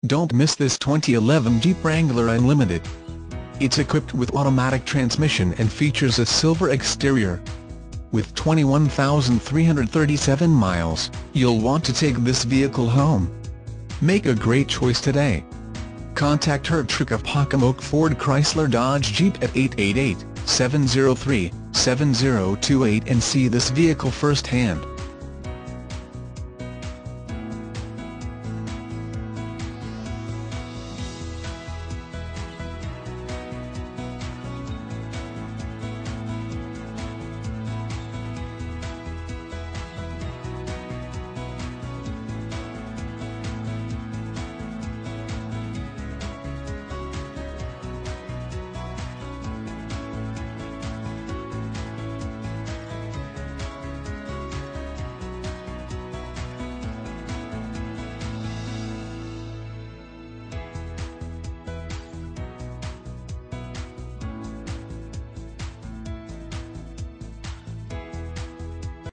Don't miss this 2011 Jeep Wrangler Unlimited. It's equipped with automatic transmission and features a silver exterior. With 21,337 miles, you'll want to take this vehicle home. Make a great choice today. Contact Herb Trick of Pocomoke Ford Chrysler Dodge Jeep at 888-703-7028 and see this vehicle firsthand.